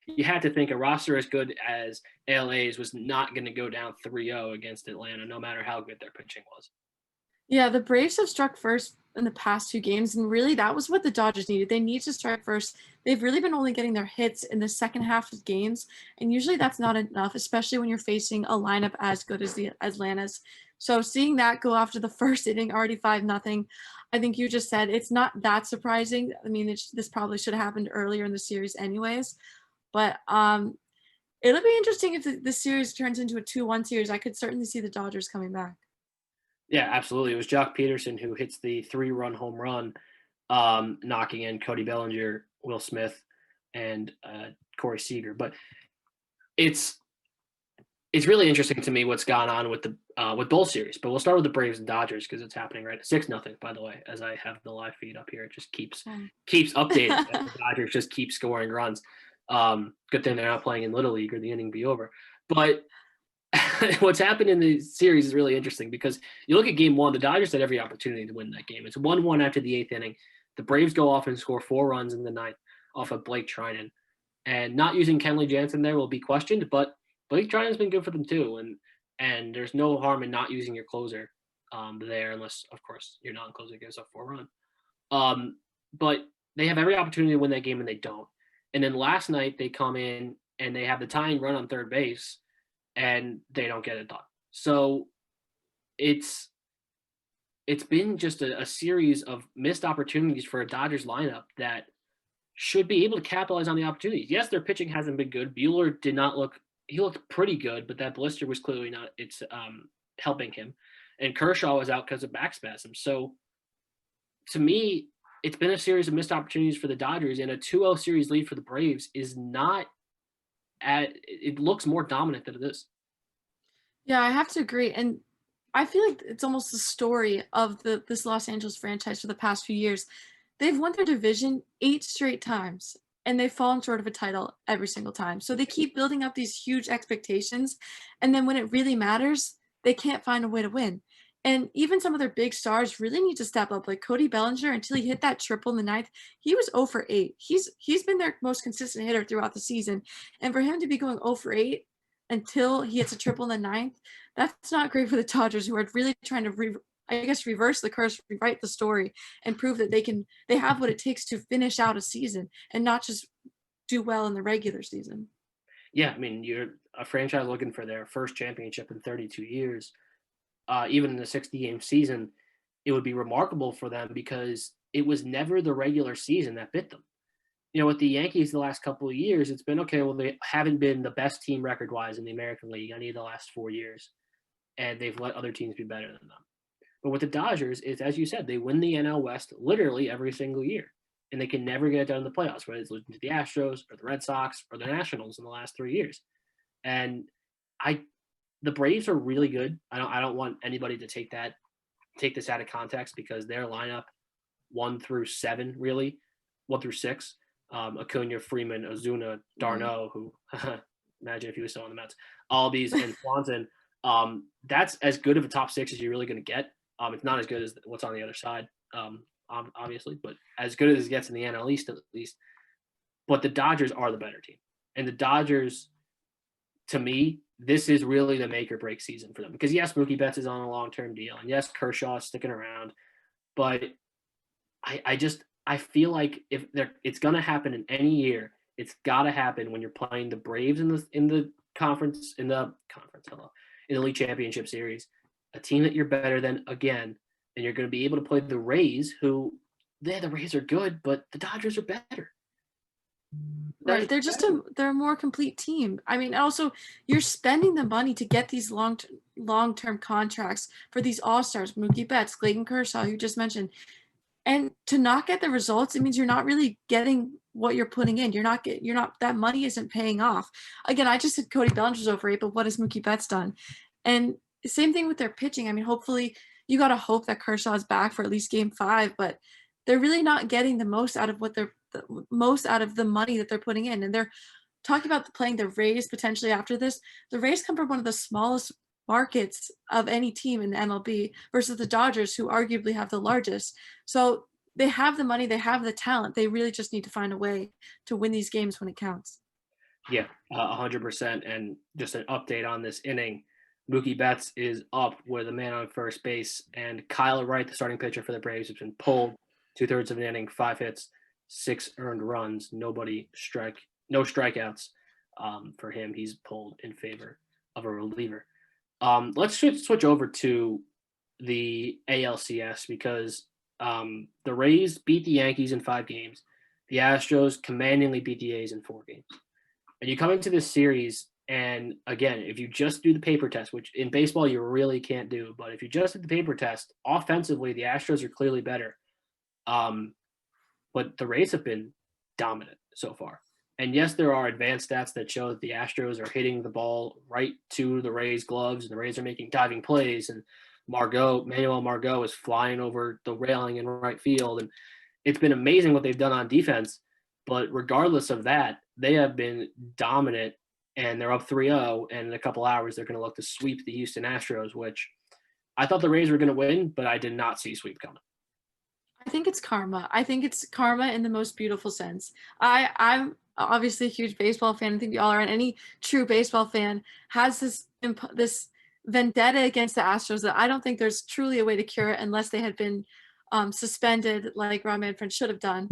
you had to think a roster as good as LA's was not going to go down 3-0 against Atlanta, no matter how good their pitching was. Yeah, the Braves have struck first in the past 2 games, and really that was what the Dodgers needed. They need to strike first. They've really been only getting their hits in the second half of games, and usually that's not enough, especially when you're facing a lineup as good as the Atlanta's. So seeing that go after the first inning, already 5-0, I think you just said it's not that surprising. I mean, this probably should have happened earlier in the series anyways, but it'll be interesting if the series turns into a 2-1 series. I could certainly see the Dodgers coming back. Yeah, absolutely. It was Jock Peterson who hits the 3-run home run, knocking in Cody Bellinger, Will Smith, and Corey Seager. But it's really interesting to me what's gone on with the with both series. But we'll start with the Braves and Dodgers because it's happening right 6-0. By the way, as I have the live feed up here, it just keeps Mm. updating. The Dodgers just keep scoring runs. Good thing they're not playing in Little League or the inning be over. But what's happened in the series is really interesting because you look at game one, the Dodgers had every opportunity to win that game. It's 1-1 after the 8th inning. The Braves go off and score 4 runs in the 9th off of Blake Trinan. And not using Kenley Jansen there will be questioned, but Blake Trinan's been good for them too. And there's no harm in not using your closer there unless, of course, your non-closer gives up 4 runs. But they have every opportunity to win that game and they don't. And then last night they come in and they have the tying run on third base and they don't get it done. So it's been just a series of missed opportunities for a Dodgers lineup that should be able to capitalize on the opportunities. Yes, their pitching hasn't been good. Buehler did not look – he looked pretty good, but that blister was clearly not – it's helping him. And Kershaw was out because of back spasms. So to me, it's been a series of missed opportunities for the Dodgers, and a 2-0 series lead for the Braves is not – it looks more dominant than it is. Yeah, I have to agree, and I feel like it's almost the story of this Los Angeles franchise for the past few years. They've won their division 8 straight times, and they've fallen short of a title every single time. So they keep building up these huge expectations, and then when it really matters, they can't find a way to win. And even some of their big stars really need to step up. Like Cody Bellinger, until he hit that triple in the ninth, he was 0 for 8. He's been their most consistent hitter throughout the season, and for him to be going 0 for 8 until he hits a triple in the ninth, that's not great for the Dodgers, who are really trying to reverse the curse, rewrite the story, and prove that they have what it takes to finish out a season and not just do well in the regular season. Yeah, I mean, you're a franchise looking for their first championship in 32 years. Even in the 60-game season, it would be remarkable for them because it was never the regular season that bit them. You know, with the Yankees the last couple of years, it's been, okay, well, they haven't been the best team record-wise in the American League any of the last 4 years, and they've let other teams be better than them. But with the Dodgers, it's, as you said, they win the NL West literally every single year, and they can never get it done in the playoffs, whether it's losing to the Astros or the Red Sox or the Nationals in the last 3 years. And the Braves are really good. I don't want anybody to take this out of context because their lineup 1 through 7, really 1 through 6, Acuna, Freeman, Ozuna, d'Arnaud, who imagine if he was still on the Mets, Albies, and Swanson. That's as good of a top 6 as you're really going to get. It's not as good as what's on the other side, obviously, but as good as it gets in the NL East at least. But the Dodgers are the better team, and the Dodgers, to me, this is really the make or break season for them. Because yes, Mookie Betts is on a long-term deal, and yes, Kershaw is sticking around, but I feel like it's going to happen in any year. It's got to happen when you're playing the Braves in the League Championship Series, a team that you're better than again, and you're going to be able to play the Rays, who the Rays are good, but the Dodgers are better. Right, they're a more complete team. I mean, also you're spending the money to get these long-term contracts for these all-stars, Mookie Betts, Clayton Kershaw, you just mentioned, and to not get the results, it means you're not really getting what you're putting in. That money isn't paying off. Again, I just said Cody Bellinger's over 8, but what has Mookie Betts done? And same thing with their pitching. I mean, hopefully you got to hope that Kershaw's back for at least game 5, but they're really not getting the most out of the money that they're putting in. And they're talking about playing the Rays potentially after this. The Rays come from one of the smallest markets of any team in the MLB versus the Dodgers, who arguably have the largest. So they have the money, they have the talent. They really just need to find a way to win these games when it counts. Yeah, 100%. And just an update on this inning. Mookie Betts is up with a man on first base, and Kyle Wright, the starting pitcher for the Braves, has been pulled 2/3 of an inning, 5 hits, 6 earned runs, no strikeouts for him. He's pulled in favor of a reliever. Let's switch over to the ALCS because the Rays beat the Yankees in 5 games. The Astros commandingly beat the A's in 4 games. And you come into this series, and again, if you just do the paper test, which in baseball you really can't do, but if you just did the paper test, offensively, the Astros are clearly better. But the Rays have been dominant so far. And yes, there are advanced stats that show that the Astros are hitting the ball right to the Rays' gloves, and the Rays are making diving plays, and Manuel Margot is flying over the railing in right field. And it's been amazing what they've done on defense. But regardless of that, they have been dominant, and they're up 3-0, and in a couple hours they're going to look to sweep the Houston Astros, which I thought the Rays were going to win, but I did not see sweep coming. I think it's karma. I think it's karma in the most beautiful sense. I'm obviously a huge baseball fan. I think we all are. And any true baseball fan has this vendetta against the Astros that I don't think there's truly a way to cure it unless they had been suspended like Rob Manfred should have done.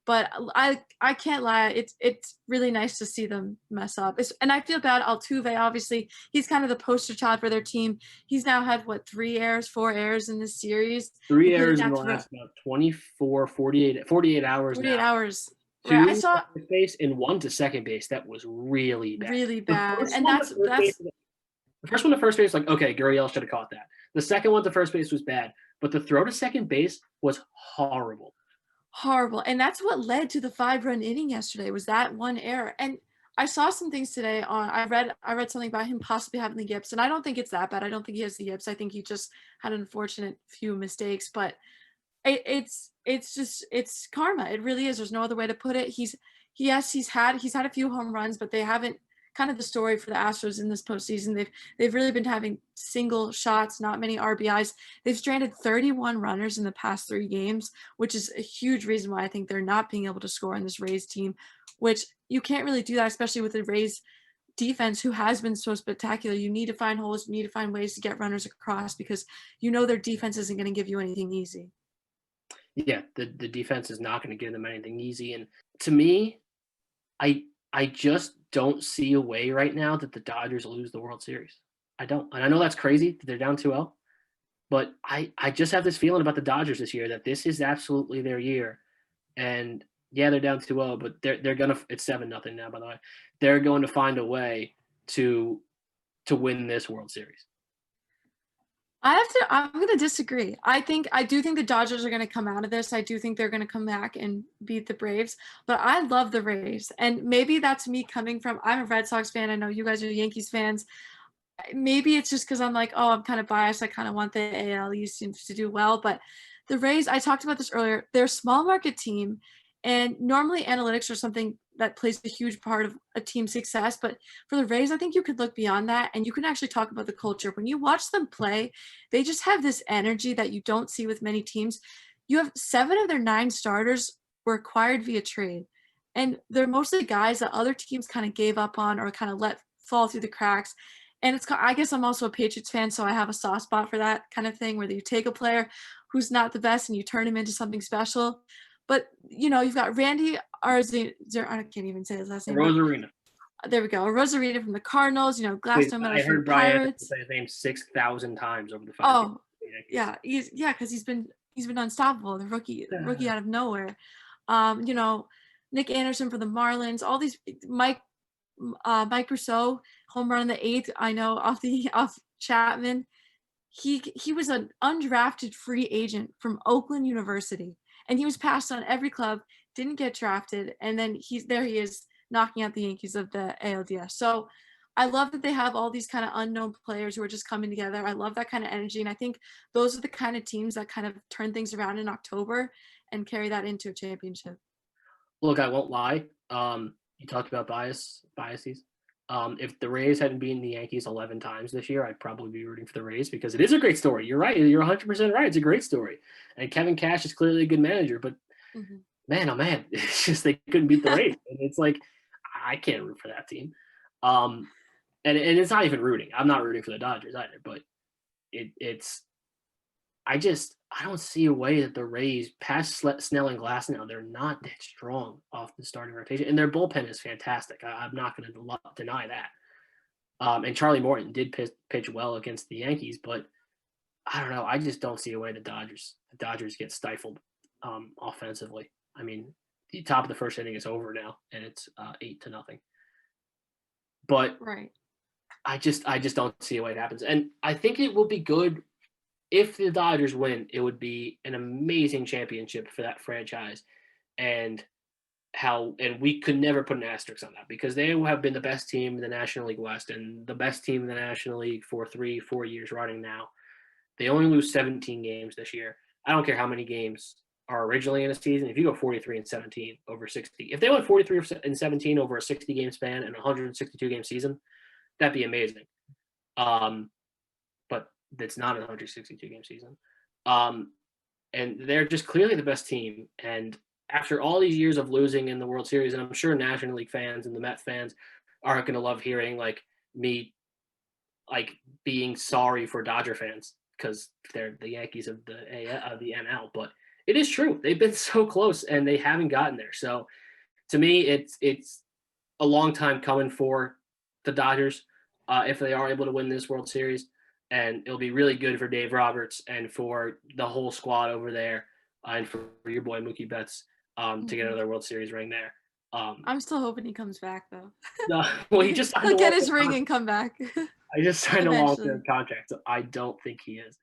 But I can't lie. It's really nice to see them mess up. And I feel bad. Altuve, obviously, he's kind of the poster child for their team. He's now had, 4 errors in this series. 3 errors in the last about 24, 48 hours 48 now. hours. 2 Right, I saw to first base and 1 to second base. That was really bad. Really bad. And the first one to first base, like, okay, Gurriel should have caught that. The second one to first base was bad, but the throw to second base was horrible. Horrible. And that's what led to the 5-run inning yesterday was that one error. And I saw some things today on I read something about him possibly having the yips, and I don't think it's that bad. I don't think he has the yips. I think he just had an unfortunate few mistakes, but it's karma. It really is. There's no other way to put it. He's had a few home runs, but they haven't kind of the story for the Astros in this postseason. They've really been having single shots, not many RBIs. They've stranded 31 runners in the past 3 games, which is a huge reason why I think they're not being able to score on this Rays team, which you can't really do that, especially with the Rays defense who has been so spectacular. You need to find holes, you need to find ways to get runners across because their defense isn't going to give you anything easy. Yeah, the defense is not going to give them anything easy. And to me, I just don't see a way right now that the Dodgers lose the World Series. I don't. And I know that's crazy that they're down 2-0, but I just have this feeling about the Dodgers this year that this is absolutely their year. And yeah, they're down 2-0, but they're going to – it's 7-0 now, by the way. They're going to find a way to win this World Series. I'm going to disagree. I do think the Dodgers are going to come out of this. I do think they're going to come back and beat the Braves, but I love the Rays. And maybe that's me coming from, I'm a Red Sox fan. I know you guys are Yankees fans. Maybe it's just because I'm like, oh, I'm kind of biased. I kind of want the AL East to do well, but the Rays, I talked about this earlier, they're a small market team, and normally analytics are something that plays a huge part of a team's success. But for the Rays, I think you could look beyond that and you can actually talk about the culture. When you watch them play, they just have this energy that you don't see with many teams. You have 7 of their 9 starters were acquired via trade. And they're mostly guys that other teams kind of gave up on or kind of let fall through the cracks. And I guess I'm also a Patriots fan, so I have a soft spot for that kind of thing where you take a player who's not the best and you turn him into something special. But, you've got Randy I can't even say his last name. Rosarina. There we go. Rosarina from the Cardinals, Gladstone I heard Brian say his name 6,000 times over the 5 Oh, yeah. Because he's been unstoppable. The rookie out of nowhere. Nick Anderson for the Marlins, all these Mike Rousseau, home run in the 8th, I know, off Chapman. He was an undrafted free agent from Oakland University. And he was passed on every club, didn't get drafted, and then he is knocking out the Yankees of the ALDS. So I love that they have all these kind of unknown players who are just coming together. I love that kind of energy, and I think those are the kind of teams that kind of turn things around in October and carry that into a championship. Look, I won't lie. You talked about biases. If the Rays hadn't beaten the Yankees 11 times this year, I'd probably be rooting for the Rays because it is a great story. You're right. You're 100% right. It's a great story. And Kevin Cash is clearly a good manager, but man, oh man, it's just they couldn't beat the Rays. And it's like, I can't root for that team. And it's not even rooting. I'm not rooting for the Dodgers either, but it's I don't see a way that the Rays, past Snell and Glass now, they're not that strong off the starting rotation, and their bullpen is fantastic. I'm not going to deny that. And Charlie Morton did pitch well against the Yankees, but I don't know. I just don't see a way the Dodgers get stifled offensively. I mean, the top of the first inning is over now, and it's 8-0. But Right. I just don't see a way it happens. And I think it will be good if the Dodgers win. It would be an amazing championship for that franchise, and we could never put an asterisk on that because they have been the best team in the National League West and the best team in the National League for 3-4 years running now. They only lose 17 games this year. I don't care how many games are originally in a season. If you go 43-17 over 60, if they went 43-17 over a 60-game span and a 162-game season, that'd be amazing. But it's not a 162-game season. And they're just clearly the best team. And after all these years of losing in the World Series, and I'm sure National League fans and the Met fans aren't going to love hearing like me like being sorry for Dodger fans because they're the Yankees of the NL, but it is true. They've been so close and they haven't gotten there. So to me, it's a long time coming for the Dodgers if they are able to win this World Series, and it'll be really good for Dave Roberts and for the whole squad over there, and for your boy Mookie Betts to get another World Series ring there. I'm still hoping he comes back though. Well, he just signed he'll get his ring and come back. I just signed a long-term contract, so I don't think he is.